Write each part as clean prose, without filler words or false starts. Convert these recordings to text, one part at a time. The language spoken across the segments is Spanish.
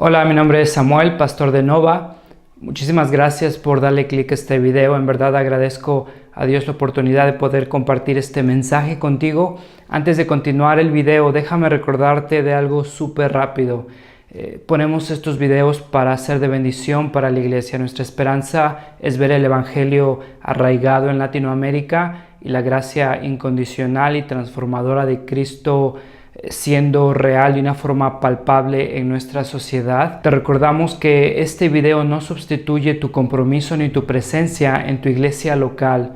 Hola, mi nombre es Samuel, pastor de Nova. Muchísimas gracias por darle clic a este video. En verdad agradezco a Dios la oportunidad de poder compartir este mensaje contigo. Antes de continuar el video, déjame recordarte de algo súper rápido. Ponemos estos videos para ser de bendición para la iglesia. Nuestra esperanza es ver el evangelio arraigado en Latinoamérica y la gracia incondicional y transformadora de Cristo siendo real de una forma palpable en nuestra sociedad. Te recordamos que este video no sustituye tu compromiso ni tu presencia en tu iglesia local.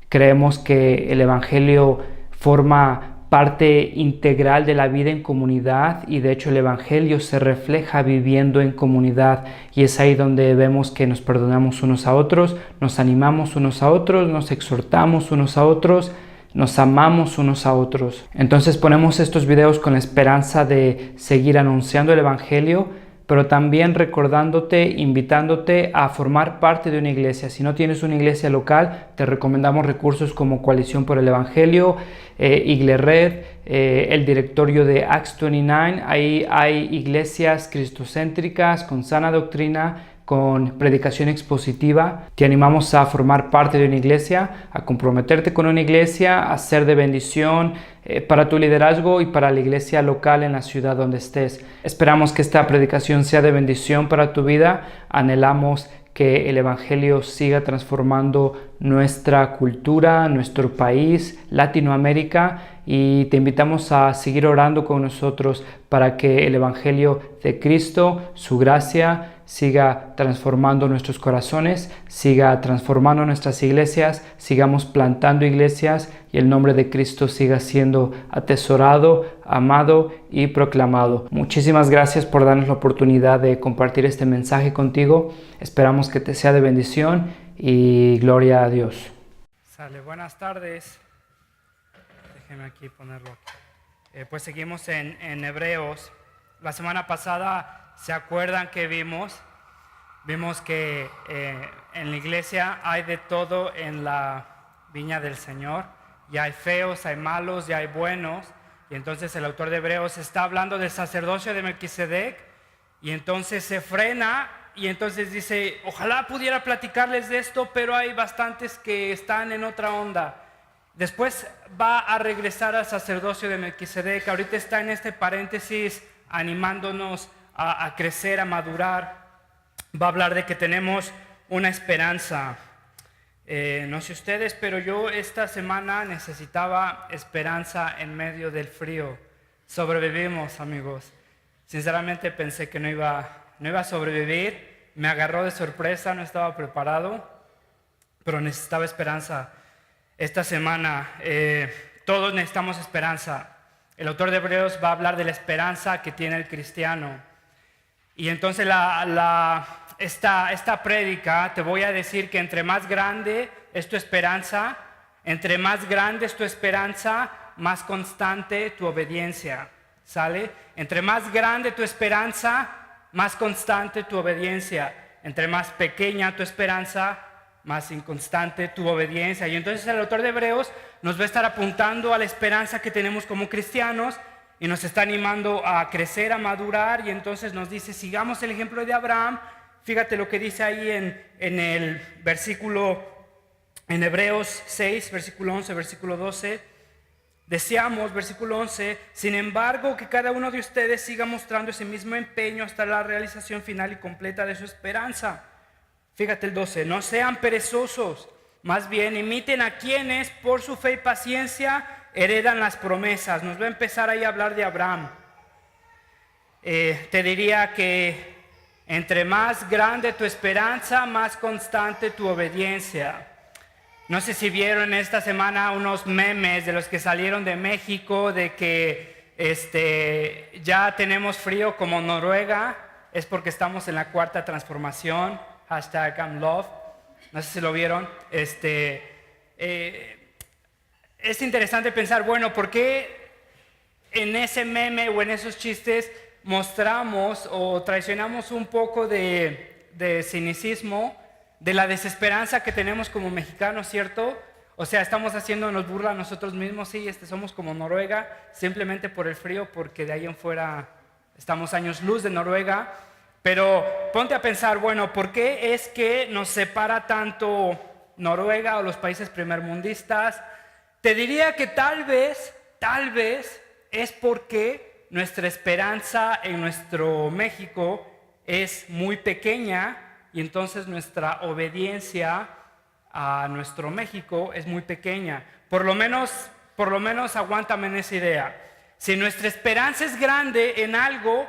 Creemos que el evangelio forma parte integral de la vida en comunidad y de hecho el evangelio se refleja viviendo en comunidad, y es ahí donde vemos que nos perdonamos unos a otros, nos animamos unos a otros, nos exhortamos unos a otros, nos amamos unos a otros. Entonces ponemos estos videos con la esperanza de seguir anunciando el evangelio, pero también recordándote, invitándote a formar parte de una iglesia. Si no tienes una iglesia local, te recomendamos recursos como Coalición por el Evangelio, Iglered, el directorio de Acts 29. Ahí hay iglesias cristocéntricas con sana doctrina, con predicación expositiva. Te animamos a formar parte de una iglesia, a comprometerte con una iglesia, a ser de bendición para tu liderazgo y para la iglesia local en la ciudad donde estés. Esperamos que esta predicación sea de bendición para tu vida. Anhelamos que el evangelio siga transformando nuestra cultura, nuestro país, Latinoamérica, y te invitamos a seguir orando con nosotros para que el evangelio de Cristo, su gracia, siga transformando nuestros corazones, siga transformando nuestras iglesias, sigamos plantando iglesias y el nombre de Cristo siga siendo atesorado, amado y proclamado. Muchísimas gracias por darnos la oportunidad de compartir este mensaje contigo. Esperamos que te sea de bendición y gloria a Dios. Sale, buenas tardes. Déjeme aquí ponerlo aquí. Pues seguimos en Hebreos. La semana pasada, ¿se acuerdan que vimos que en la iglesia hay de todo en la viña del Señor? Ya hay feos, hay malos, ya hay buenos. Y entonces el autor de Hebreos está hablando del sacerdocio de Melquisedec, y entonces se frena y entonces dice, ojalá pudiera platicarles de esto, pero hay bastantes que están en otra onda. Después va a regresar al sacerdocio de Melquisedec. Ahorita está en este paréntesis animándonos a crecer, a madurar. Va a hablar de que tenemos una esperanza. No sé ustedes, pero yo esta semana necesitaba esperanza en medio del frío. Sobrevivimos, amigos. Sinceramente pensé que no iba a sobrevivir. Me agarró de sorpresa, no estaba preparado, pero necesitaba esperanza. Esta semana todos necesitamos esperanza. El autor de Hebreos va a hablar de la esperanza que tiene el cristiano. Y entonces esta prédica te voy a decir que entre más grande es tu esperanza, más constante tu obediencia. ¿Sale? Entre más grande tu esperanza, más constante tu obediencia. Entre más pequeña tu esperanza, más inconstante tu obediencia. Y entonces el autor de Hebreos nos va a estar apuntando a la esperanza que tenemos como cristianos y nos está animando a crecer, a madurar. Y entonces nos dice, sigamos el ejemplo de Abraham. Fíjate lo que dice ahí en el versículo, en Hebreos 6, versículo 11, versículo 12. Deseamos, versículo 11, sin embargo, que cada uno de ustedes siga mostrando ese mismo empeño hasta la realización final y completa de su esperanza. Fíjate el 12, no sean perezosos, más bien imiten a quienes por su fe y paciencia heredan las promesas. Nos va a empezar ahí a hablar de Abraham. Te diría que entre más grande tu esperanza, más constante tu obediencia. No sé si vieron esta semana unos memes de los que salieron de México, de que ya tenemos frío como Noruega. Es porque estamos en la cuarta transformación. #I'mLove. No sé si lo vieron. Es interesante pensar, bueno, ¿por qué en ese meme o en esos chistes mostramos o traicionamos un poco de cinicismo, de la desesperanza que tenemos como mexicanos, ¿cierto? O sea, estamos haciéndonos burla a nosotros mismos. Sí, somos como Noruega, simplemente por el frío, porque de ahí en fuera estamos años luz de Noruega. Pero ponte a pensar, bueno, ¿por qué es que nos separa tanto Noruega o los países primermundistas? Te diría que tal vez es porque nuestra esperanza en nuestro México es muy pequeña y entonces nuestra obediencia a nuestro México es muy pequeña. Por lo menos aguántame en esa idea. Si nuestra esperanza es grande en algo,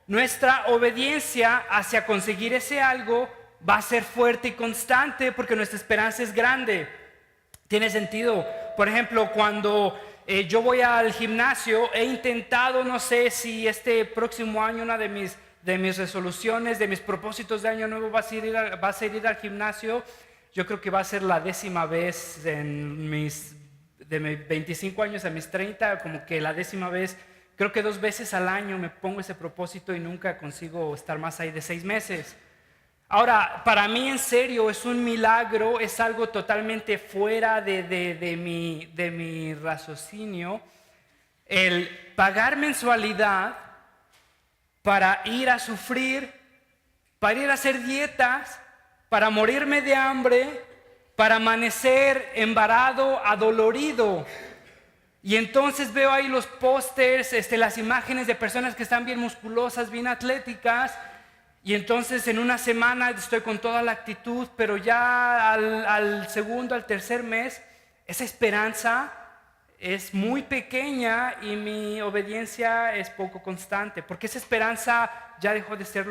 nuestra obediencia hacia conseguir ese algo va a ser fuerte y constante porque nuestra esperanza es grande. Tiene sentido. Por ejemplo, cuando yo voy al gimnasio, he intentado, no sé si este próximo año una de mis resoluciones, de mis propósitos de año nuevo va a ser ir al gimnasio. Yo creo que va a ser la 10ª vez de mis 25 años a mis 30, como que la 10ª vez. Creo que 2 veces al año me pongo ese propósito y nunca consigo estar más ahí de 6 meses. Ahora, para mí en serio es un milagro, es algo totalmente fuera de mi raciocinio, el pagar mensualidad para ir a sufrir, para ir a hacer dietas, para morirme de hambre, para amanecer embarado, adolorido. Y entonces veo ahí los pósters, las imágenes de personas que están bien musculosas, bien atléticas. Y entonces en una semana estoy con toda la actitud, pero ya al segundo, al tercer mes, esa esperanza es muy pequeña y mi obediencia es poco constante. Porque esa esperanza ya dejó de ser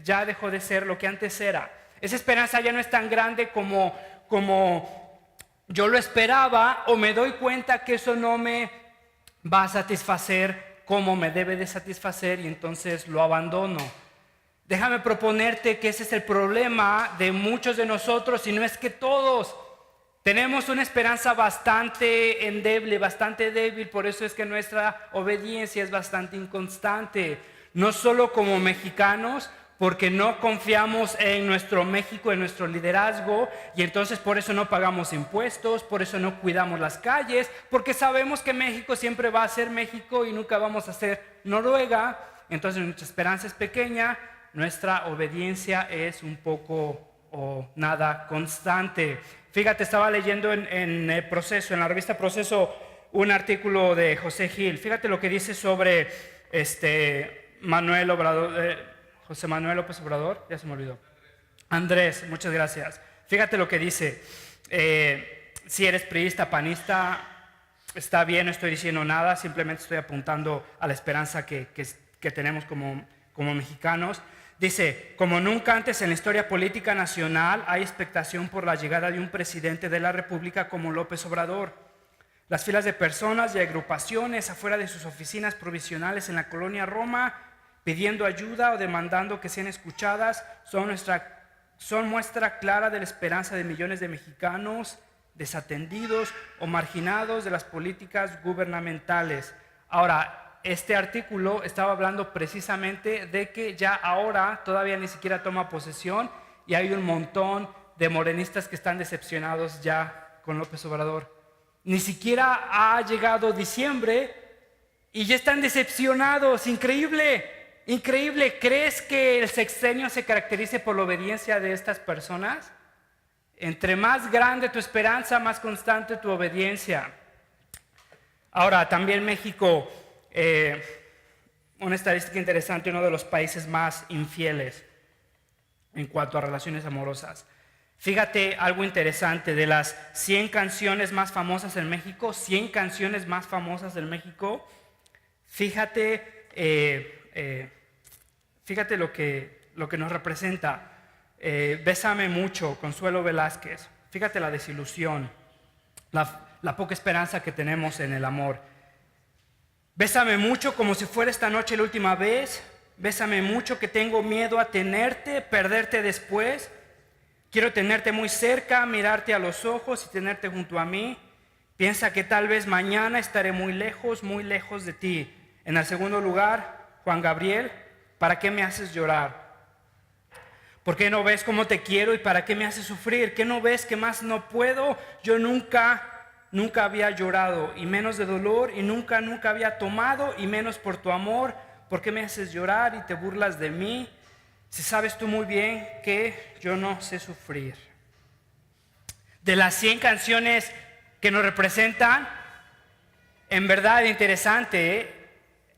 ya dejó de ser lo que antes era. Esa esperanza ya no es tan grande como yo lo esperaba, o me doy cuenta que eso no me va a satisfacer como me debe de satisfacer y entonces lo abandono. Déjame proponerte que ese es el problema de muchos de nosotros, y no es que todos. Tenemos una esperanza bastante endeble, bastante débil, por eso es que nuestra obediencia es bastante inconstante. No solo como mexicanos, porque no confiamos en nuestro México, en nuestro liderazgo, y entonces por eso no pagamos impuestos, por eso no cuidamos las calles, porque sabemos que México siempre va a ser México y nunca vamos a ser Noruega. Entonces nuestra esperanza es pequeña, nuestra obediencia es un poco o nada constante. Fíjate, estaba leyendo en el Proceso, en la revista Proceso, un artículo de José Gil. Fíjate lo que dice sobre Manuel Obrador, José Manuel López Obrador, ya se me olvidó. Andrés, muchas gracias. Fíjate lo que dice. Si eres priista, panista, está bien, no estoy diciendo nada, simplemente estoy apuntando a la esperanza que tenemos como mexicanos. Dice, como nunca antes en la historia política nacional hay expectación por la llegada de un presidente de la República como López Obrador. Las filas de personas y agrupaciones afuera de sus oficinas provisionales en la colonia Roma, pidiendo ayuda o demandando que sean escuchadas, son muestra clara de la esperanza de millones de mexicanos desatendidos o marginados de las políticas gubernamentales. Ahora, este artículo estaba hablando precisamente de que ya ahora todavía ni siquiera toma posesión y hay un montón de morenistas que están decepcionados ya con López Obrador. Ni siquiera ha llegado diciembre y ya están decepcionados. Increíble. Increíble. ¿Crees que el sexenio se caracterice por la obediencia de estas personas? Entre más grande tu esperanza, más constante tu obediencia. Ahora, también México, una estadística interesante, uno de los países más infieles en cuanto a relaciones amorosas. Fíjate algo interesante, de las 100 canciones más famosas en México, 100 canciones más famosas en México, fíjate lo que nos representa. Bésame mucho, Consuelo Velázquez. Fíjate la desilusión, la poca esperanza que tenemos en el amor. Bésame mucho como si fuera esta noche la última vez. Bésame mucho que tengo miedo a tenerte, perderte después. Quiero tenerte muy cerca, mirarte a los ojos y tenerte junto a mí. Piensa que tal vez mañana estaré muy lejos de ti. En el segundo lugar, Juan Gabriel, ¿para qué me haces llorar? ¿Por qué no ves cómo te quiero y para qué me haces sufrir? ¿Qué no ves que más no puedo? Yo nunca había llorado, y menos de dolor, y nunca había tomado, y menos por tu amor. ¿Por qué me haces llorar y te burlas de mí? Si sabes tú muy bien que yo no sé sufrir. De las 100 canciones que nos representan, en verdad interesante,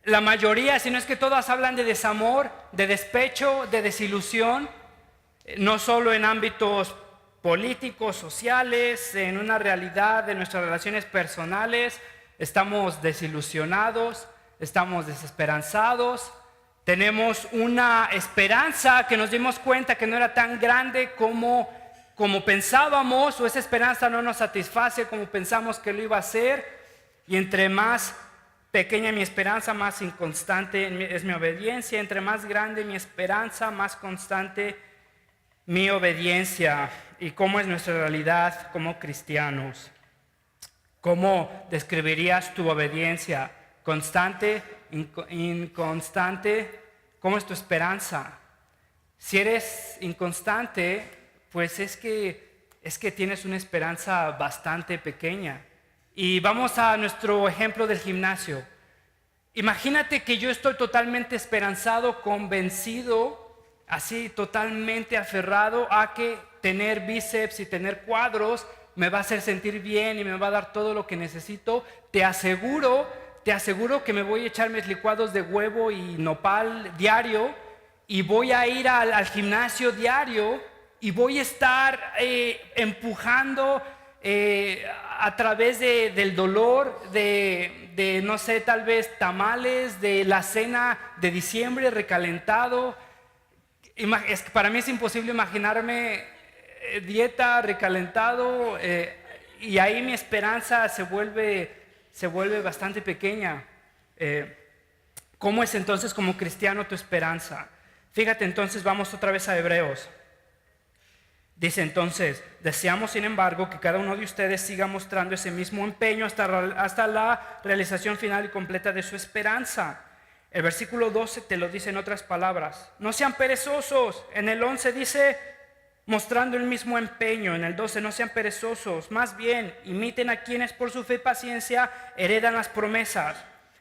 la mayoría, si no es que todas, hablan de desamor, de despecho, de desilusión, no solo en ámbitos políticos, sociales, en una realidad de nuestras relaciones personales. Estamos desilusionados, estamos desesperanzados, tenemos una esperanza que nos dimos cuenta que no era tan grande como pensábamos, o esa esperanza no nos satisface como pensamos que lo iba a ser, y entre más pequeña mi esperanza, más inconstante es mi obediencia. Entre más grande mi esperanza, más constante mi obediencia. ¿Y cómo es nuestra realidad como cristianos? ¿Cómo describirías tu obediencia? ¿Constante? ¿Inconstante? ¿Cómo es tu esperanza? Si eres inconstante, pues es que tienes una esperanza bastante pequeña. Y vamos a nuestro ejemplo del gimnasio. Imagínate que yo estoy totalmente esperanzado, convencido, así totalmente aferrado a que tener bíceps y tener cuadros me va a hacer sentir bien y me va a dar todo lo que necesito. Te aseguro que me voy a echar mis licuados de huevo y nopal diario, y voy a ir al gimnasio diario, y voy a estar empujando a través del dolor, de no sé, tal vez tamales, de la cena de diciembre recalentado. Es que para mí es imposible imaginarme dieta, recalentado, y ahí mi esperanza se vuelve bastante pequeña. ¿Cómo es entonces como cristiano tu esperanza? Fíjate, entonces vamos otra vez a Hebreos. Dice entonces: deseamos sin embargo que cada uno de ustedes siga mostrando ese mismo empeño hasta la realización final y completa de su esperanza. El versículo 12 te lo dice en otras palabras: no sean perezosos. En el 11 dice mostrando el mismo empeño. En el 12: no sean perezosos, más bien imiten a quienes por su fe y paciencia heredan las promesas.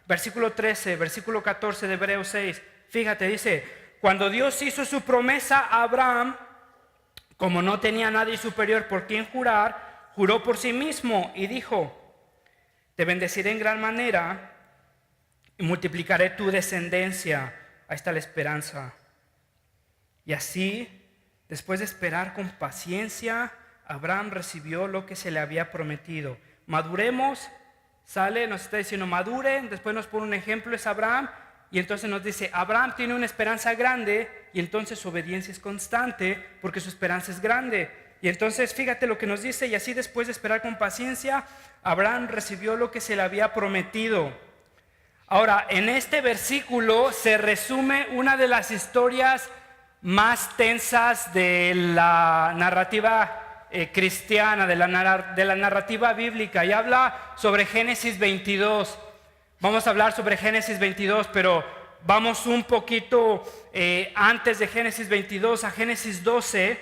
Versículo 13, versículo 14 de Hebreos 6, fíjate, dice: cuando Dios hizo su promesa a Abraham, como no tenía nadie superior por quien jurar, juró por sí mismo y dijo: te bendeciré en gran manera y multiplicaré tu descendencia. Ahí está la esperanza. Y así, después de esperar con paciencia, Abraham recibió lo que se le había prometido. Maduremos, nos está diciendo maduren, después nos pone un ejemplo, es Abraham, y entonces nos dice: Abraham tiene una esperanza grande, y entonces su obediencia es constante porque su esperanza es grande. Y entonces fíjate lo que nos dice: y así después de esperar con paciencia, Abraham recibió lo que se le había prometido. Ahora, en este versículo se resume una de las historias más tensas de la narrativa cristiana, de la narrativa bíblica, y habla sobre Génesis 22. Vamos a hablar sobre Génesis 22, pero vamos un poquito antes de Génesis 22 a Génesis 12.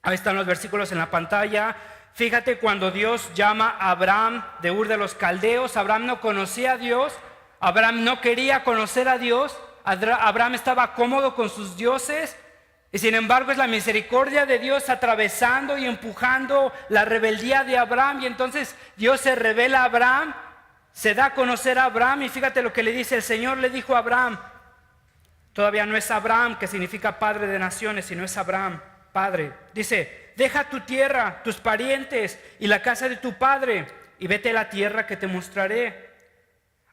Ahí están los versículos en la pantalla. Fíjate, cuando Dios llama a Abraham de Ur de los Caldeos, Abraham no conocía a Dios, Abraham no quería conocer a Dios, Abraham estaba cómodo con sus dioses, y sin embargo es la misericordia de Dios atravesando y empujando la rebeldía de Abraham, y entonces Dios se revela a Abraham, se da a conocer a Abraham, y fíjate lo que le dice: el Señor le dijo a Abraham. Todavía no es Abraham, que significa padre de naciones, sino es Abraham, padre. Dice: deja tu tierra, tus parientes y la casa de tu padre, y vete a la tierra que te mostraré.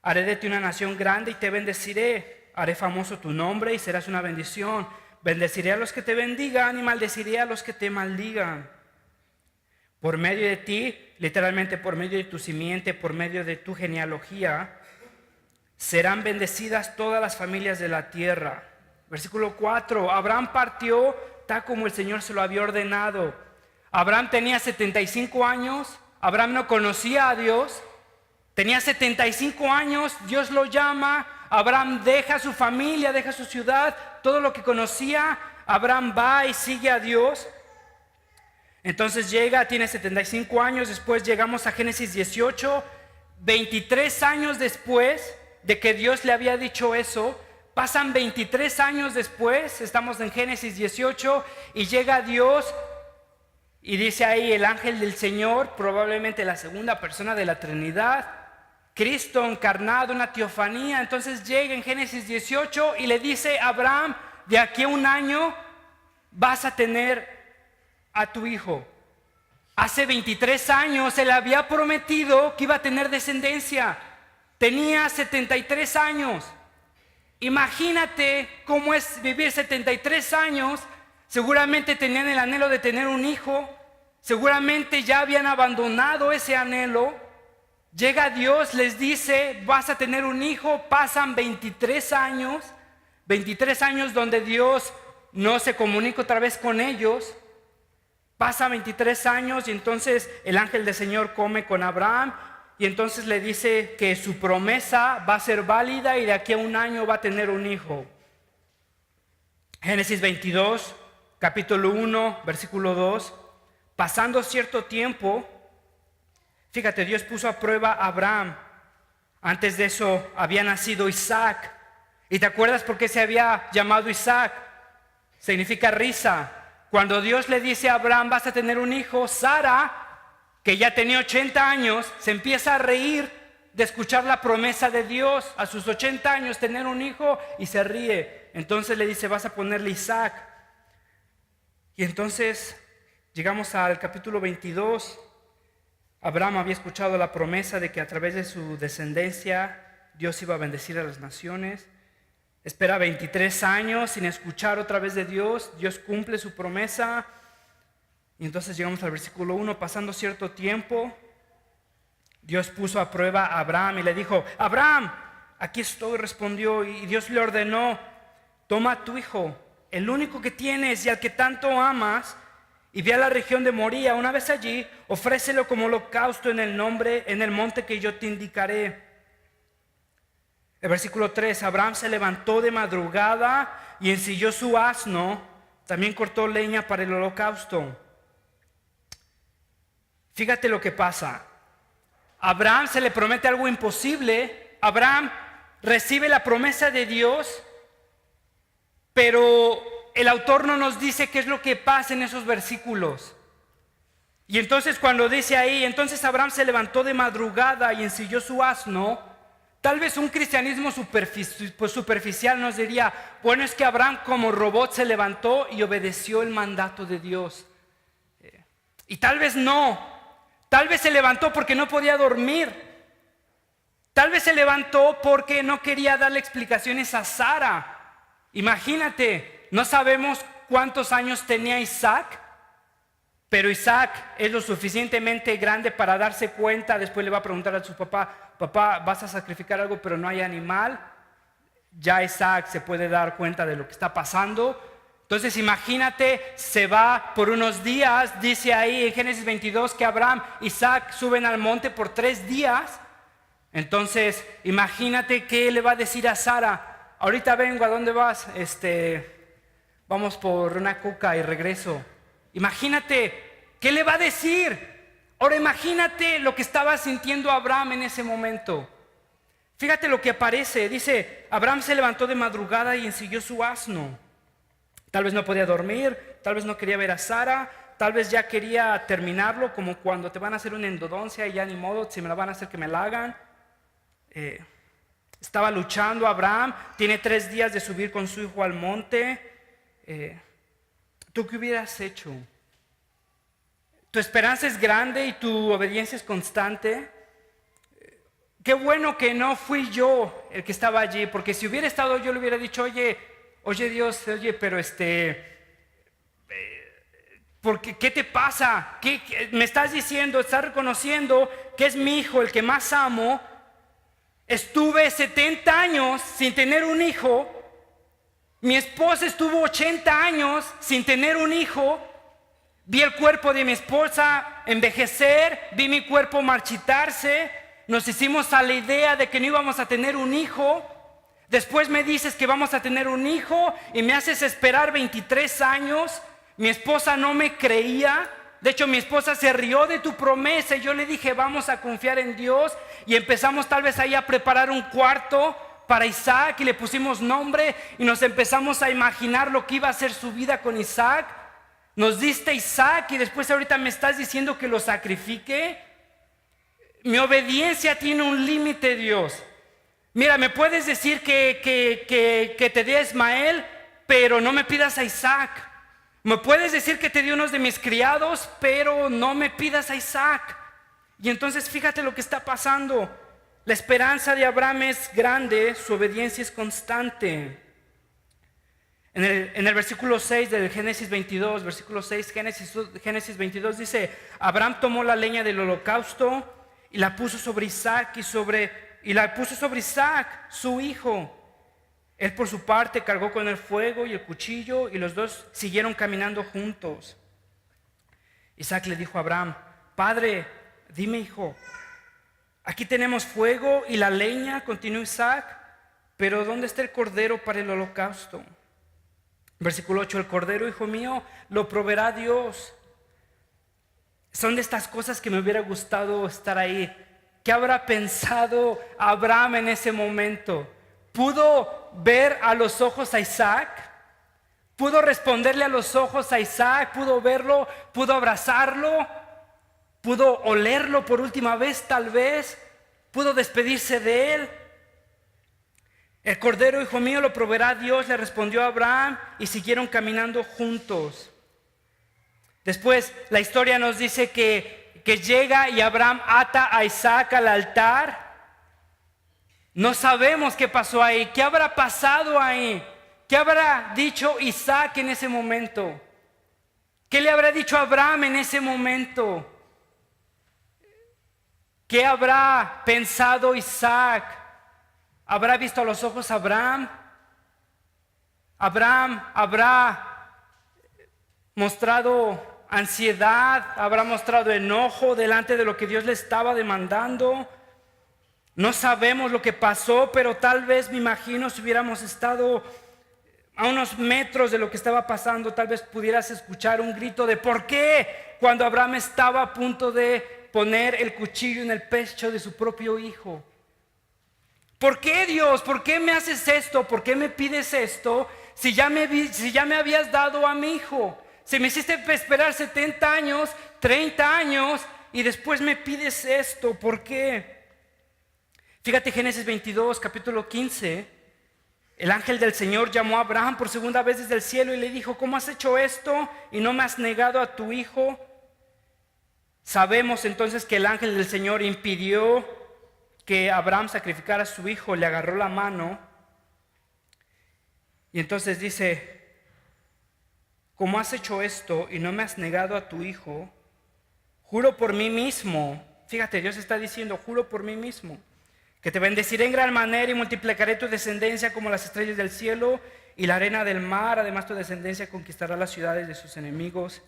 Haré de ti una nación grande y te bendeciré. Haré famoso tu nombre y serás una bendición. Bendeciré a los que te bendigan y maldeciré a los que te maldigan. Por medio de ti, literalmente por medio de tu simiente, por medio de tu genealogía, serán bendecidas todas las familias de la tierra. Versículo 4, Abraham partió tal como el Señor se lo había ordenado. Abraham tenía 75 años, Abraham no conocía a Dios, tenía 75 años, Dios lo llama, Abraham deja su familia, deja su ciudad, todo lo que conocía, Abraham va y sigue a Dios. Entonces tiene 75 años, después llegamos a Génesis 18, 23 años después de que Dios le había dicho eso, Pasan 23 años después, estamos en Génesis 18, y llega Dios y dice ahí el ángel del Señor, probablemente la segunda persona de la Trinidad, Cristo encarnado, una teofanía. Entonces llega en Génesis 18 y le dice a Abraham: de aquí a un año vas a tener a tu hijo. Hace 23 años él había prometido que iba a tener descendencia. Tenía 73 años. Imagínate cómo es vivir 73 años. Seguramente tenían el anhelo de tener un hijo. Seguramente ya habían abandonado ese anhelo. Llega Dios, les dice: vas a tener un hijo. Pasan 23 años. 23 años donde Dios no se comunica otra vez con ellos. Pasa 23 años y entonces el ángel del Señor come con Abraham. Y entonces le dice que su promesa va a ser válida y de aquí a un año va a tener un hijo. Génesis 22, capítulo 1, versículo 2. Pasando cierto tiempo, fíjate, Dios puso a prueba a Abraham. Antes de eso había nacido Isaac. ¿Y te acuerdas por qué se había llamado Isaac? Significa risa. Cuando Dios le dice a Abraham: vas a tener un hijo, Sara, que ya tenía 80 años, se empieza a reír de escuchar la promesa de Dios a sus 80 años, tener un hijo, y se ríe. Entonces le dice: vas a ponerle Isaac. Y entonces llegamos al capítulo 22. Abraham había escuchado la promesa de que a través de su descendencia Dios iba a bendecir a las naciones. Espera 23 años sin escuchar otra vez de Dios. Dios cumple su promesa. Y entonces llegamos al versículo 1. Pasando cierto tiempo, Dios puso a prueba a Abraham y le dijo: Abraham, aquí estoy, respondió. Y Dios le ordenó: toma a tu hijo, el único que tienes y al que tanto amas, y ve a la región de Moría. Una vez allí, ofrécelo como holocausto en el monte que yo te indicaré. El versículo 3, Abraham se levantó de madrugada y ensilló su asno, también cortó leña para el holocausto. Fíjate lo que pasa. Abraham se le promete algo imposible. Abraham recibe la promesa de Dios, pero el autor no nos dice qué es lo que pasa en esos versículos. Y entonces cuando dice ahí: entonces Abraham se levantó de madrugada y ensilló su asno, tal vez un cristianismo superficial nos diría: bueno, es que Abraham como robot se levantó y obedeció el mandato de Dios. Y tal vez no. Tal vez se levantó porque no podía dormir. Tal vez se levantó porque no quería darle explicaciones a Sara. Imagínate, no sabemos cuántos años tenía Isaac, pero Isaac es lo suficientemente grande para darse cuenta. Después le va a preguntar a su papá: papá, vas a sacrificar algo pero no hay animal. Ya Isaac se puede dar cuenta de lo que está pasando. Entonces imagínate, se va por unos días. Dice ahí en Génesis 22 que Abraham y Isaac suben al monte por 3 días. Entonces imagínate qué le va a decir a Sara: ahorita vengo, ¿a dónde vas? Vamos por una coca y regreso. Imagínate, ¿qué le va a decir? Ahora imagínate lo que estaba sintiendo Abraham en ese momento. Fíjate lo que aparece. Dice: Abraham se levantó de madrugada y ensilló su asno. Tal vez no podía dormir, tal vez no quería ver a Sara, tal vez ya quería terminarlo, como cuando te van a hacer una endodoncia y ya ni modo, si me la van a hacer que me la hagan. Estaba luchando Abraham, tiene 3 días de subir con su hijo al monte. ¿Tú qué hubieras hecho? Tu esperanza es grande y tu obediencia es constante. Qué bueno que no fui yo el que estaba allí, porque si hubiera estado yo le hubiera dicho: oye Dios, pero porque, ¿qué te pasa? ¿Qué me estás diciendo? ¿Estás reconociendo que es mi hijo el que más amo? Estuve 70 años sin tener un hijo. Mi esposa estuvo 80 años sin tener un hijo. Vi el cuerpo de mi esposa envejecer, vi mi cuerpo marchitarse. Nos hicimos a la idea de que no íbamos a tener un hijo. Después me dices que vamos a tener un hijo y me haces esperar 23 años. Mi esposa no me creía. De hecho, mi esposa se rió de tu promesa y yo le dije: vamos a confiar en Dios. Y empezamos tal vez ahí a preparar un cuarto para Isaac y le pusimos nombre y nos empezamos a imaginar lo que iba a ser su vida con Isaac. Nos diste Isaac y después ahorita me estás diciendo que lo sacrifique. Mi obediencia tiene un límite, Dios. Mira, me puedes decir que te dé a Ismael, pero no me pidas a Isaac. Me puedes decir que te dé unos de mis criados, pero no me pidas a Isaac. Y entonces fíjate lo que está pasando. La esperanza de Abraham es grande, su obediencia es constante. En el versículo 6 del Génesis 22, versículo 6, Génesis 22 dice: Abraham tomó la leña del holocausto y la puso sobre Isaac su hijo. Él por su parte cargó con el fuego y el cuchillo, y los dos siguieron caminando juntos. Isaac le dijo a Abraham: Padre, dime, hijo, aquí tenemos fuego y la leña, continuó Isaac, pero ¿dónde está el cordero para el holocausto? Versículo 8: el cordero, hijo mío, lo proveerá Dios. Son de estas cosas que me hubiera gustado estar ahí. ¿Qué habrá pensado Abraham en ese momento? ¿Pudo ver a los ojos a Isaac? ¿Pudo responderle a los ojos a Isaac? ¿Pudo verlo? ¿Pudo abrazarlo? ¿Pudo olerlo por última vez tal vez? ¿Pudo despedirse de él? El cordero, hijo mío, lo proveerá Dios, le respondió Abraham, y siguieron caminando juntos. Después la historia nos dice que llega y Abraham ata a Isaac al altar. No sabemos qué pasó ahí, qué habrá pasado ahí, qué habrá dicho Isaac en ese momento, qué le habrá dicho Abraham en ese momento, qué habrá pensado Isaac. ¿Habrá visto a los ojos a Abraham? Abraham habrá mostrado ansiedad, habrá mostrado enojo delante de lo que Dios le estaba demandando. No sabemos lo que pasó, pero tal vez, me imagino, si hubiéramos estado a unos metros de lo que estaba pasando, tal vez pudieras escuchar un grito de ¿por qué? Cuando Abraham estaba a punto de poner el cuchillo en el pecho de su propio hijo. ¿Por qué, Dios? ¿Por qué me haces esto? ¿Por qué me pides esto? Si ya me habías dado a mi hijo. Si me hiciste esperar 70 años, 30 años y después me pides esto, ¿por qué? Fíjate, Génesis 22, capítulo 15. El ángel del Señor llamó a Abraham por segunda vez desde el cielo y le dijo: ¿cómo has hecho esto y no me has negado a tu hijo? Sabemos entonces que el ángel del Señor impidió que Abraham sacrificara a su hijo, le agarró la mano y entonces dice: ¿cómo has hecho esto y no me has negado a tu hijo? Juro por mí mismo. Fíjate, Dios está diciendo: juro por mí mismo, que te bendeciré en gran manera y multiplicaré tu descendencia como las estrellas del cielo y la arena del mar. Además, tu descendencia conquistará las ciudades de sus enemigos.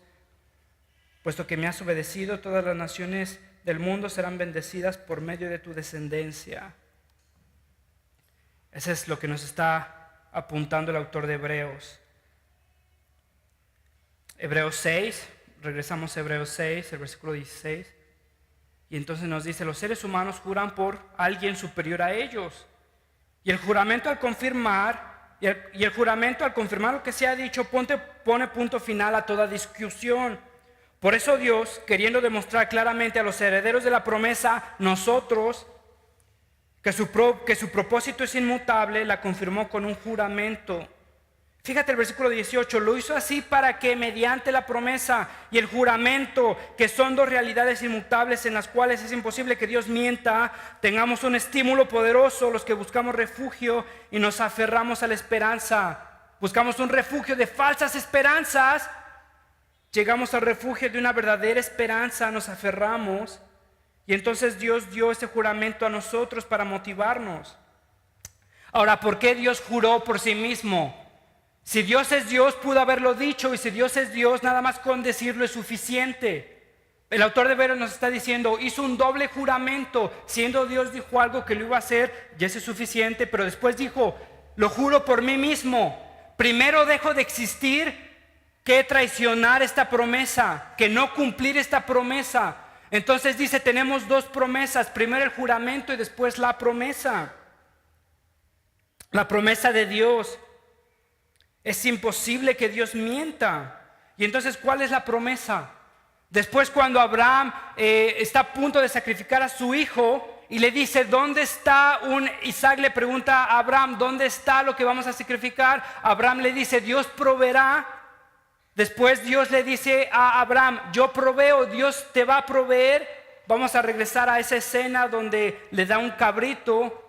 Puesto que me has obedecido, todas las naciones del mundo serán bendecidas por medio de tu descendencia. Eso es lo que nos está apuntando el autor de Hebreos. Hebreos 6, regresamos a Hebreos 6, el versículo 16. Y entonces nos dice: los seres humanos juran por alguien superior a ellos. Y el juramento al confirmar lo que se ha dicho pone punto final a toda discusión. Por eso Dios, queriendo demostrar claramente a los herederos de la promesa, nosotros, que su propósito es inmutable, la confirmó con un juramento. Fíjate el versículo 18, lo hizo así para que mediante la promesa y el juramento, que son dos realidades inmutables en las cuales es imposible que Dios mienta, tengamos un estímulo poderoso los que buscamos refugio y nos aferramos a la esperanza. Buscamos un refugio de falsas esperanzas, llegamos al refugio de una verdadera esperanza, nos aferramos y entonces Dios dio ese juramento a nosotros para motivarnos. Ahora, ¿por qué Dios juró por sí mismo? Si Dios es Dios, pudo haberlo dicho, y si Dios es Dios, nada más con decirlo es suficiente. El autor de Hebreos nos está diciendo: hizo un doble juramento. Siendo Dios, dijo algo que lo iba a hacer, ya es suficiente, pero después dijo: lo juro por mí mismo. Primero dejo de existir que traicionar esta promesa, que no cumplir esta promesa. Entonces dice, tenemos dos promesas: primero el juramento y después la promesa. La promesa de Dios, es imposible que Dios mienta. Y entonces, ¿cuál es la promesa? Después, cuando Abraham está a punto de sacrificar a su hijo y le dice, ¿dónde está Isaac le pregunta a Abraham, ¿dónde está lo que vamos a sacrificar? Abraham le dice, Dios proveerá. Después Dios le dice a Abraham, yo proveo, Dios te va a proveer. Vamos a regresar a esa escena donde le da un cabrito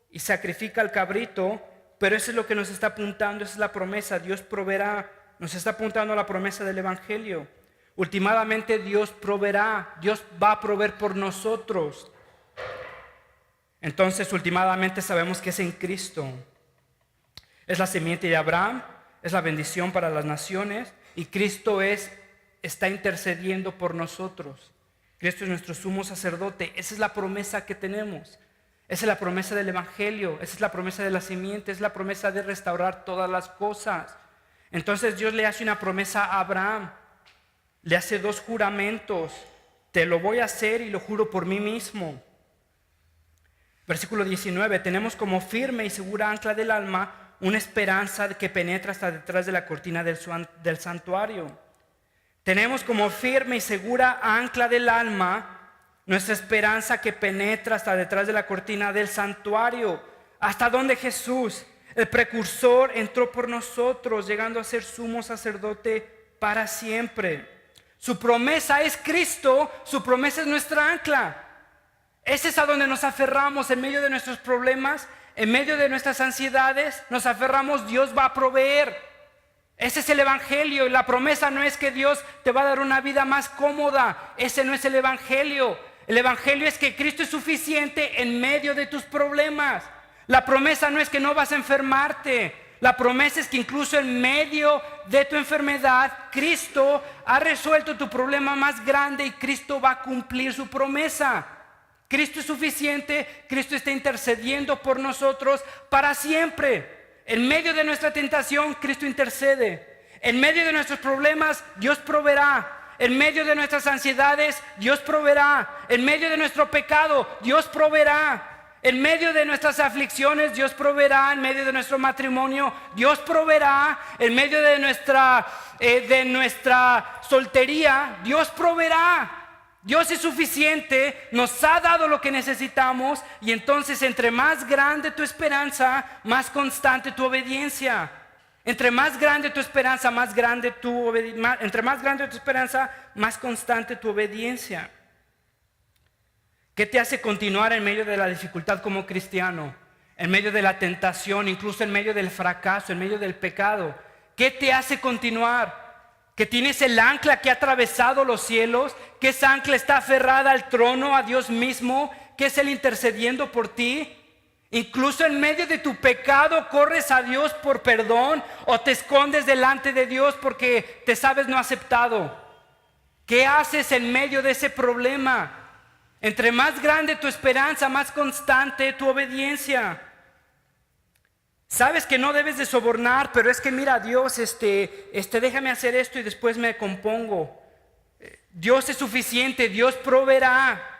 y sacrifica al cabrito, pero eso es lo que nos está apuntando, esa es la promesa, Dios proveerá, nos está apuntando a la promesa del Evangelio. Últimamente Dios proveerá, Dios va a proveer por nosotros. Entonces, últimamente sabemos que es en Cristo. Es la simiente de Abraham, es la bendición para las naciones, y Cristo está intercediendo por nosotros. Cristo es nuestro sumo sacerdote. Esa es la promesa que tenemos. Esa es la promesa del Evangelio, esa es la promesa de la simiente, es la promesa de restaurar todas las cosas. Entonces Dios le hace una promesa a Abraham, le hace 2 juramentos, te lo voy a hacer y lo juro por mí mismo. Versículo 19, tenemos como firme y segura ancla del alma una esperanza que penetra hasta detrás de la cortina del santuario. Tenemos como firme y segura ancla del alma nuestra esperanza que penetra hasta detrás de la cortina del santuario, hasta donde Jesús, el precursor, entró por nosotros, llegando a ser sumo sacerdote para siempre. Su promesa es Cristo, su promesa es nuestra ancla. Ese es a donde nos aferramos en medio de nuestros problemas, en medio de nuestras ansiedades, nos aferramos, Dios va a proveer. Ese es el Evangelio, y la promesa no es que Dios te va a dar una vida más cómoda, ese no es el Evangelio. El Evangelio es que Cristo es suficiente en medio de tus problemas. La promesa no es que no vas a enfermarte. La promesa es que incluso en medio de tu enfermedad, Cristo ha resuelto tu problema más grande y Cristo va a cumplir su promesa. Cristo es suficiente, Cristo está intercediendo por nosotros para siempre. En medio de nuestra tentación, Cristo intercede. En medio de nuestros problemas, Dios proveerá. En medio de nuestras ansiedades, Dios proveerá. En medio de nuestro pecado, Dios proveerá. En medio de nuestras aflicciones, Dios proveerá. En medio de nuestro matrimonio, Dios proveerá. En medio de nuestra soltería, Dios proveerá. Dios es suficiente, nos ha dado lo que necesitamos, y entonces entre más grande tu esperanza, más constante tu obediencia. Entre más grande tu esperanza, entre más grande tu esperanza, más constante tu obediencia. ¿Qué te hace continuar en medio de la dificultad como cristiano? En medio de la tentación, incluso en medio del fracaso, en medio del pecado. ¿Qué te hace continuar? Que tienes el ancla que ha atravesado los cielos, que esa ancla está aferrada al trono, a Dios mismo, que es Él intercediendo por ti. Incluso en medio de tu pecado corres a Dios por perdón, o te escondes delante de Dios porque te sabes no aceptado. ¿Qué haces en medio de ese problema? Entre más grande tu esperanza, más constante tu obediencia. Sabes que no debes de sobornar, pero es que mira, Dios, déjame hacer esto y después me compongo. Dios es suficiente, Dios proveerá.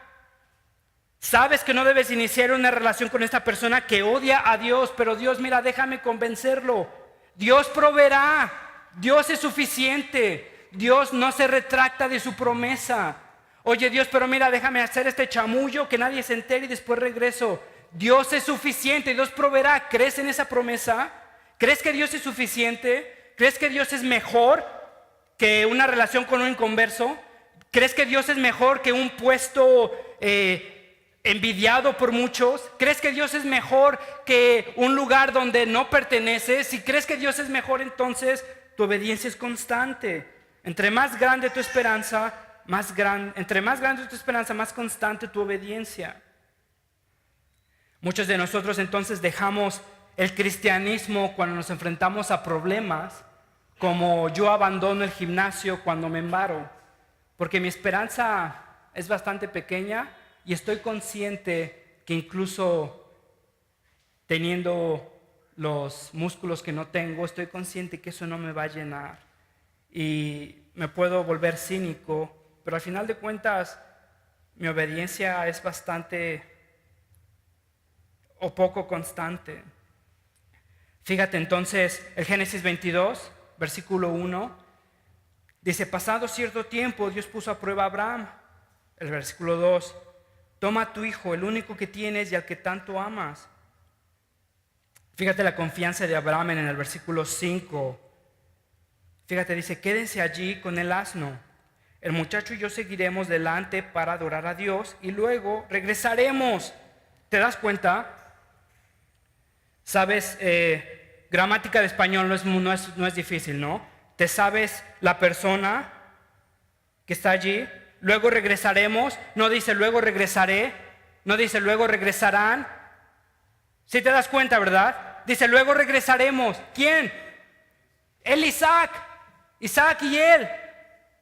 Sabes que no debes iniciar una relación con esta persona que odia a Dios, pero Dios, mira, déjame convencerlo. Dios proveerá, Dios es suficiente, Dios no se retracta de su promesa. Oye Dios, pero mira, déjame hacer este chamullo que nadie se entere y después regreso. Dios es suficiente, Dios proveerá. ¿Crees en esa promesa? ¿Crees que Dios es suficiente? ¿Crees que Dios es mejor que una relación con un inconverso? ¿Crees que Dios es mejor que un puesto envidiado por muchos? ¿Crees que Dios es mejor que un lugar donde no perteneces? Si crees que Dios es mejor, entonces tu obediencia es constante. Entre más grande tu esperanza, más constante tu obediencia. Muchos de nosotros entonces dejamos el cristianismo cuando nos enfrentamos a problemas, como yo abandono el gimnasio cuando me embaro, porque mi esperanza es bastante pequeña y estoy consciente que incluso teniendo los músculos que no tengo, estoy consciente que eso no me va a llenar y me puedo volver cínico, pero al final de cuentas mi obediencia es bastante o poco constante. Fíjate entonces, el Génesis 22, versículo 1, dice, pasado cierto tiempo, Dios puso a prueba a Abraham. El versículo 2, toma a tu hijo, el único que tienes y al que tanto amas. Fíjate la confianza de Abraham en el versículo 5. Fíjate, dice, quédense allí con el asno. El muchacho y yo seguiremos delante para adorar a Dios y luego regresaremos. ¿Te das cuenta? Sabes, gramática de español no es difícil, ¿no? Te sabes la persona que está allí, luego regresaremos, no dice luego regresaré, no dice luego regresarán. ¿Sí te das cuenta, verdad? Dice luego regresaremos. ¿Quién? Él, Isaac y él.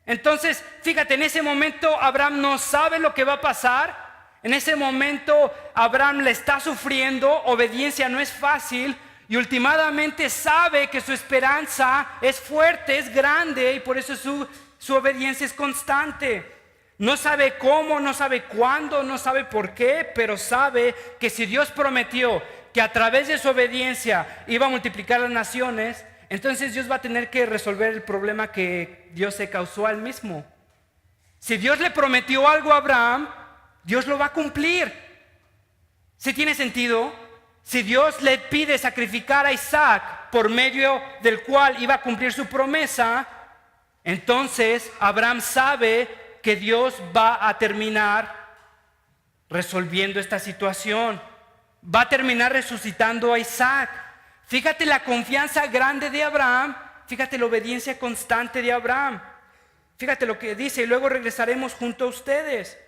Entonces, fíjate, en ese momento Abraham no sabe lo que va a pasar. En ese momento Abraham le está sufriendo, obediencia no es fácil y últimamente sabe que su esperanza es fuerte, es grande y por eso su obediencia es constante. No sabe cómo, no sabe cuándo, no sabe por qué, pero sabe que si Dios prometió que a través de su obediencia iba a multiplicar las naciones, entonces Dios va a tener que resolver el problema que Dios se causó a él mismo. Si Dios le prometió algo a Abraham, Dios lo va a cumplir. ¿Sí tiene sentido? Si Dios le pide sacrificar a Isaac por medio del cual iba a cumplir su promesa, entonces Abraham sabe que Dios va a terminar resolviendo esta situación. Va a terminar resucitando a Isaac. Fíjate la confianza grande de Abraham. Fíjate la obediencia constante de Abraham. Fíjate lo que dice, y luego regresaremos junto a ustedes.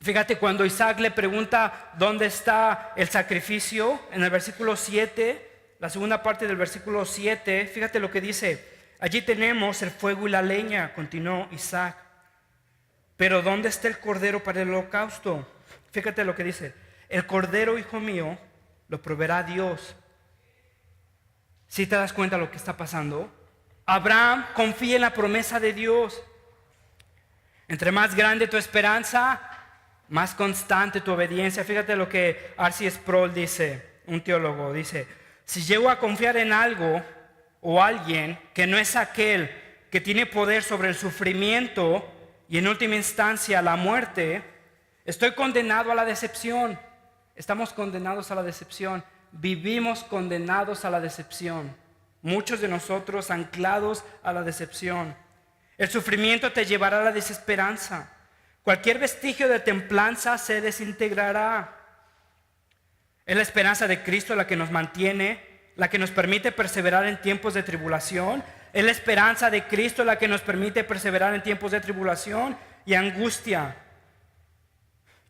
Fíjate cuando Isaac le pregunta dónde está el sacrificio, en el versículo 7, la segunda parte del versículo 7, fíjate lo que dice, allí tenemos el fuego y la leña, continuó Isaac, pero ¿dónde está el cordero para el holocausto? Fíjate lo que dice, el cordero, hijo mío, lo proveerá Dios. ¿Sí te das cuenta de lo que está pasando? Abraham confía en la promesa de Dios. Entre más grande tu esperanza, más constante tu obediencia. Fíjate lo que R.C. Sproul dice, un teólogo, dice, si llego a confiar en algo o alguien que no es aquel que tiene poder sobre el sufrimiento y en última instancia la muerte, estoy condenado a la decepción. Estamos condenados a la decepción. Vivimos condenados a la decepción. Muchos de nosotros anclados a la decepción. El sufrimiento te llevará a la desesperanza. Cualquier vestigio de templanza se desintegrará. Es la esperanza de Cristo la que nos mantiene, la que nos permite perseverar en tiempos de tribulación. Es la esperanza de Cristo la que nos permite perseverar en tiempos de tribulación y angustia.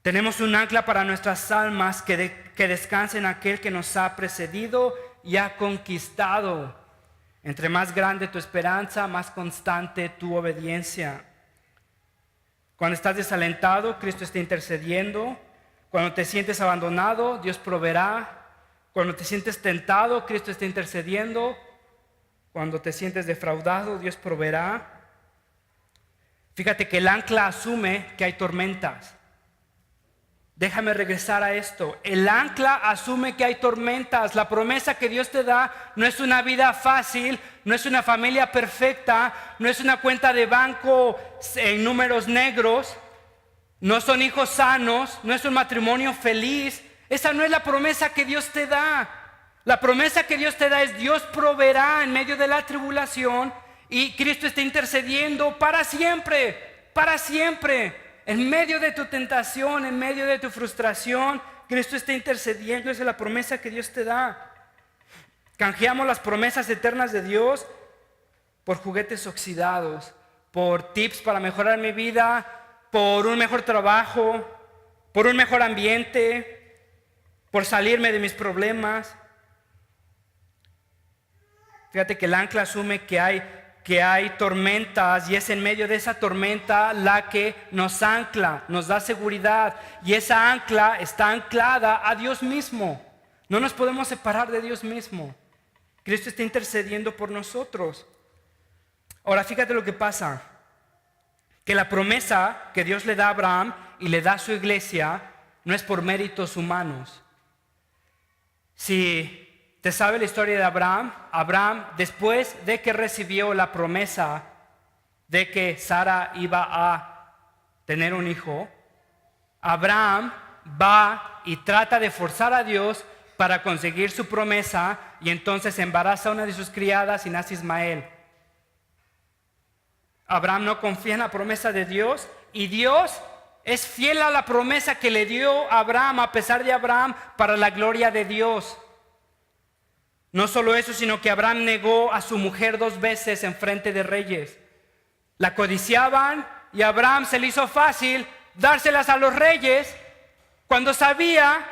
Tenemos un ancla para nuestras almas que descansa en aquel que nos ha precedido y ha conquistado. Entre más grande tu esperanza, más constante tu obediencia. Cuando estás desalentado, Cristo está intercediendo. Cuando te sientes abandonado, Dios proveerá. Cuando te sientes tentado, Cristo está intercediendo. Cuando te sientes defraudado, Dios proveerá. Fíjate que el ancla asume que hay tormentas. Déjame regresar a esto. El ancla asume que hay tormentas. La promesa que Dios te da no es una vida fácil, no es una familia perfecta, no es una cuenta de banco en números negros, no son hijos sanos, no es un matrimonio feliz. Esa no es la promesa que Dios te da. La promesa que Dios te da es Dios proveerá en medio de la tribulación y Cristo está intercediendo para siempre, para siempre. En medio de tu tentación, en medio de tu frustración, Cristo está intercediendo. Esa es la promesa que Dios te da. Canjeamos las promesas eternas de Dios por juguetes oxidados, por tips para mejorar mi vida, por un mejor trabajo, por un mejor ambiente, por salirme de mis problemas. Fíjate que el ancla asume que hay tormentas y es en medio de esa tormenta la que nos ancla, nos da seguridad y esa ancla está anclada a Dios mismo. No nos podemos separar de Dios mismo. Cristo está intercediendo por nosotros. Ahora fíjate lo que pasa, que la promesa que Dios le da a Abraham y le da a su iglesia no es por méritos humanos. Si ¿Se sabe la historia de Abraham? Abraham, después de que recibió la promesa de que Sara iba a tener un hijo, Abraham va y trata de forzar a Dios para conseguir su promesa, y entonces embaraza a una de sus criadas y nace Ismael. Abraham no confía en la promesa de Dios, y Dios es fiel a la promesa que le dio a Abraham, a pesar de Abraham, para la gloria de Dios. No solo eso, sino que Abraham negó a su mujer 2 veces en frente de reyes. La codiciaban y a Abraham se le hizo fácil dárselas a los reyes cuando sabía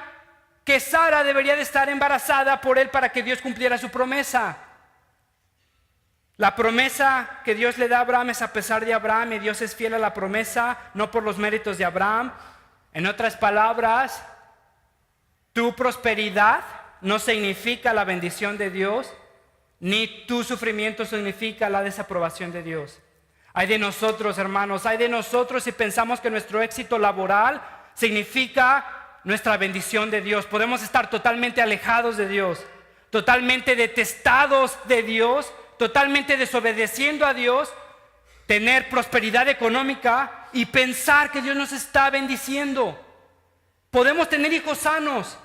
que Sara debería de estar embarazada por él para que Dios cumpliera su promesa. La promesa que Dios le da a Abraham es a pesar de Abraham, y Dios es fiel a la promesa, no por los méritos de Abraham. En otras palabras, tu prosperidad no significa la bendición de Dios, ni tu sufrimiento significa la desaprobación de Dios. Hay de nosotros, hermanos, hay de nosotros si pensamos que nuestro éxito laboral significa nuestra bendición de Dios. Podemos estar totalmente alejados de Dios, totalmente detestados de Dios, totalmente desobedeciendo a Dios, tener prosperidad económica y pensar que Dios nos está bendiciendo. Podemos tener hijos sanos,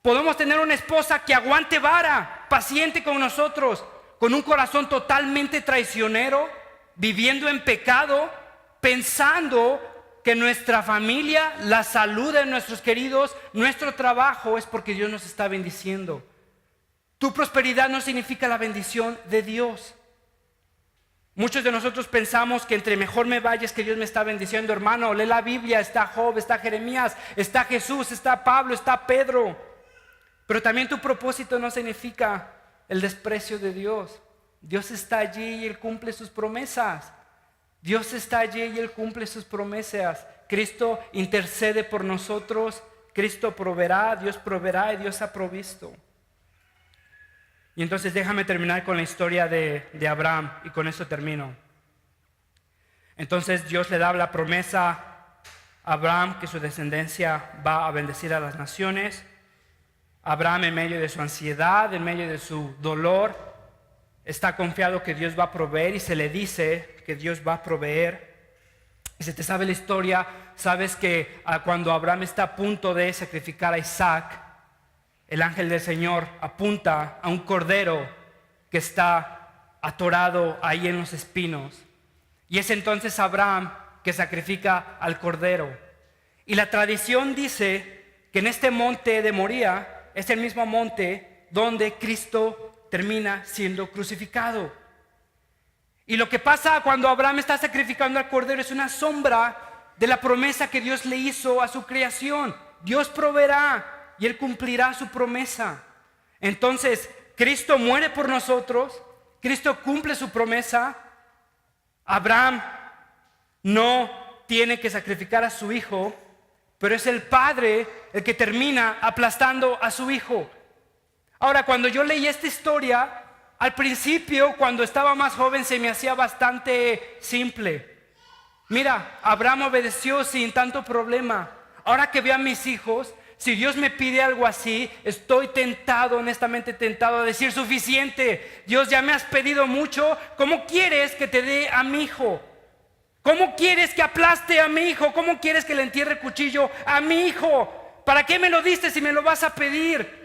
podemos tener una esposa que aguante vara, paciente con nosotros, con un corazón totalmente traicionero, viviendo en pecado, pensando que nuestra familia, la salud de nuestros queridos, nuestro trabajo es porque Dios nos está bendiciendo. Tu prosperidad no significa la bendición de Dios. Muchos de nosotros pensamos que entre mejor me vaya es que Dios me está bendiciendo. Hermano, lee la Biblia, está Job, está Jeremías, está Jesús, está Pablo, está Pedro. Pero también tu propósito no significa el desprecio de Dios. Dios está allí y Él cumple sus promesas. Dios está allí y Él cumple sus promesas. Cristo intercede por nosotros, Cristo proveerá, Dios proveerá y Dios ha provisto. Y entonces déjame terminar con la historia de Abraham, y con eso termino. Entonces Dios le da la promesa a Abraham que su descendencia va a bendecir a las naciones. Abraham, en medio de su ansiedad, en medio de su dolor, está confiado que Dios va a proveer, y se le dice que Dios va a proveer. Y si te sabe la historia, sabes que cuando Abraham está a punto de sacrificar a Isaac, el ángel del Señor apunta a un cordero que está atorado ahí en los espinos. Y es entonces Abraham que sacrifica al cordero. Y la tradición dice que en este monte de Moría es el mismo monte donde Cristo termina siendo crucificado. Y lo que pasa cuando Abraham está sacrificando al cordero es una sombra de la promesa que Dios le hizo a su creación. Dios proveerá y Él cumplirá su promesa. Entonces, Cristo muere por nosotros, Cristo cumple su promesa. Abraham no tiene que sacrificar a su hijo, pero es el padre el que termina aplastando a su hijo. Ahora, cuando yo leí esta historia, al principio, cuando estaba más joven, se me hacía bastante simple. Mira, Abraham obedeció sin tanto problema. Ahora que veo a mis hijos, si Dios me pide algo así, estoy tentado, honestamente tentado a decir: suficiente, Dios, ya me has pedido mucho. ¿Cómo quieres que te dé a mi hijo? ¿Cómo quieres que aplaste a mi hijo? ¿Cómo quieres que le entierre cuchillo a mi hijo? ¿Para qué me lo diste si me lo vas a pedir?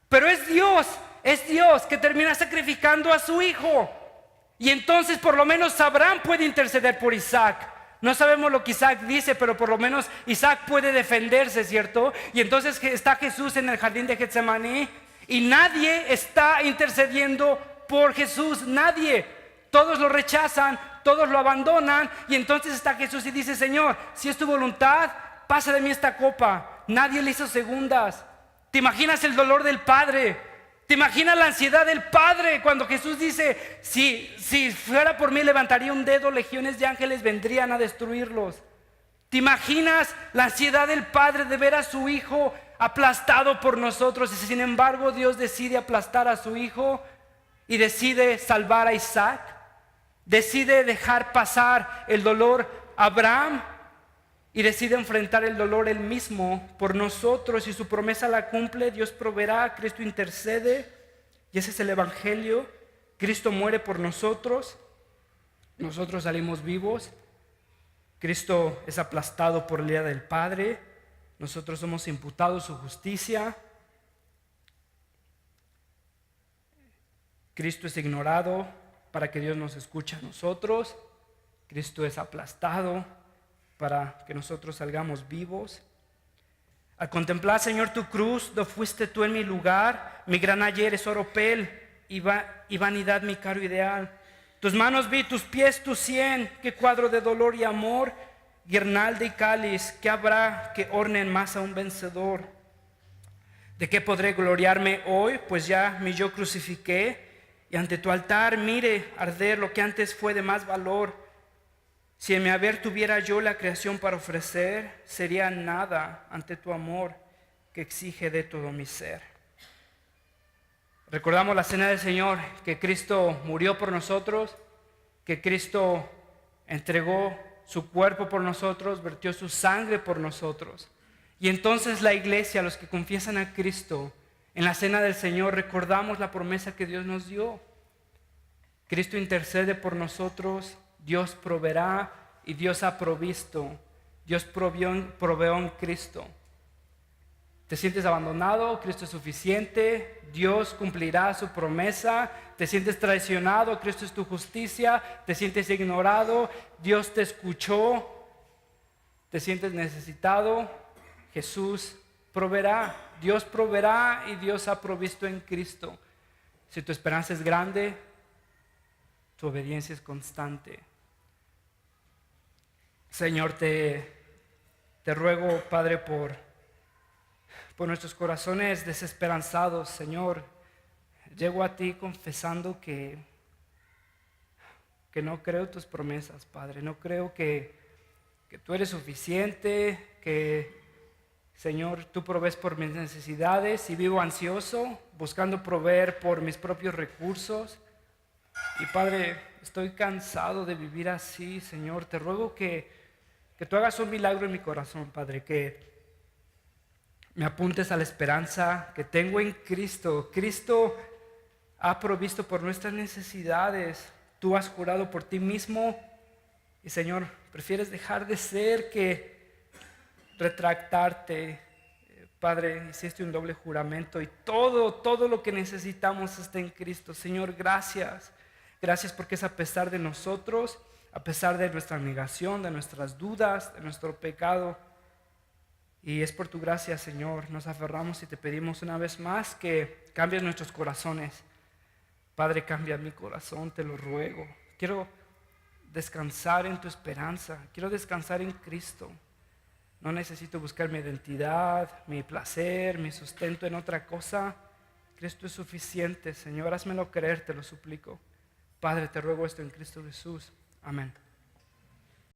Pero es Dios que termina sacrificando a su hijo. Y entonces por lo menos Abraham puede interceder por Isaac. No sabemos lo que Isaac dice, pero por lo menos Isaac puede defenderse, ¿cierto? Y entonces está Jesús en el jardín de Getsemaní y nadie está intercediendo por Jesús, nadie. Todos lo rechazan, todos lo abandonan, y entonces está Jesús y dice: Señor, si es tu voluntad, pasa de mí esta copa. Nadie le hizo segundas. ¿Te imaginas el dolor del Padre? ¿Te imaginas la ansiedad del Padre cuando Jesús dice: si fuera por mí levantaría un dedo, legiones de ángeles vendrían a destruirlos? ¿Te imaginas la ansiedad del Padre de ver a su hijo aplastado por nosotros? Y sin embargo Dios decide aplastar a su hijo y decide salvar a Isaac. Decide dejar pasar el dolor a Abraham y decide enfrentar el dolor Él mismo por nosotros y su promesa la cumple. Dios proveerá, Cristo intercede y ese es el Evangelio. Cristo muere por nosotros, nosotros salimos vivos. Cristo es aplastado por la ira del Padre, nosotros somos imputados su justicia. Cristo es ignorado para que Dios nos escuche a nosotros. Cristo es aplastado para que nosotros salgamos vivos. Al contemplar, Señor, tu cruz, no fuiste tú en mi lugar. Mi gran ayer es oropel y vanidad mi caro ideal. Tus manos vi, tus pies, tu sien. Qué cuadro de dolor y amor, guirnalda y cáliz. ¿Qué habrá que ornen más a un vencedor? ¿De qué podré gloriarme hoy? Pues ya mi yo crucifiqué. Y ante tu altar mire arder lo que antes fue de más valor. Si en mi haber tuviera yo la creación para ofrecer, sería nada ante tu amor que exige de todo mi ser. Recordamos la cena del Señor, que Cristo murió por nosotros, que Cristo entregó su cuerpo por nosotros, vertió su sangre por nosotros. Y entonces la iglesia, los que confiesan a Cristo, en la cena del Señor recordamos la promesa que Dios nos dio. Cristo intercede por nosotros, Dios proveerá y Dios ha provisto. Dios proveó en Cristo. ¿Te sientes abandonado? Cristo es suficiente. Dios cumplirá su promesa. ¿Te sientes traicionado? Cristo es tu justicia. ¿Te sientes ignorado? Dios te escuchó. ¿Te sientes necesitado? Jesús proveerá. Dios proveerá y Dios ha provisto en Cristo. Si tu esperanza es grande, tu obediencia es constante. Señor, te ruego, Padre, por nuestros corazones desesperanzados, Señor. Llego a ti confesando que no creo tus promesas, Padre. No creo que tú eres suficiente, que, Señor, tú provees por mis necesidades y vivo ansioso, buscando proveer por mis propios recursos. Y Padre, estoy cansado de vivir así, Señor. Te ruego que tú hagas un milagro en mi corazón, Padre, que me apuntes a la esperanza que tengo en Cristo. Cristo ha provisto por nuestras necesidades. Tú has jurado por ti mismo. Y Señor, prefieres dejar de ser que retractarte. Padre, hiciste un doble juramento y todo lo que necesitamos está en Cristo. Señor, gracias. Gracias porque es a pesar de nosotros, a pesar de nuestra negación, de nuestras dudas, de nuestro pecado. Y es por tu gracia, Señor, nos aferramos y te pedimos una vez más que cambies nuestros corazones. Padre, cambia mi corazón, te lo ruego. Quiero descansar en tu esperanza, quiero descansar en Cristo. No necesito buscar mi identidad, mi placer, mi sustento en otra cosa. Cristo es suficiente, Señor, házmelo creer, te lo suplico. Padre, te ruego esto en Cristo Jesús. Amén.